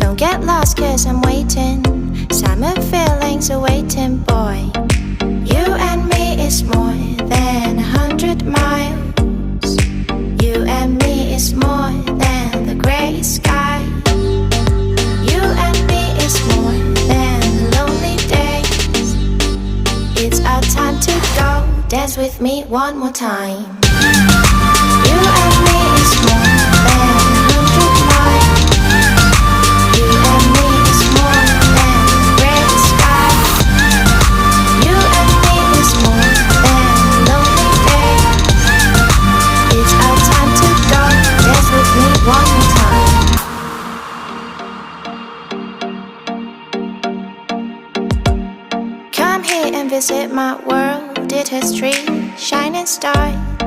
Don't get lost cause I'm waiting. Summer feelings are waiting, boy. You and me is more than 100 miles. You and me is more than the gray sky. You and me is more than lonely days. It's our time to go. Dance with me one more time. You and me is more than 100 miles. You and me is more than gray sky. You and me is more than lonely days. It's our time to go. Dance with me one more time. Come here and visit my world. Did history, shining stars.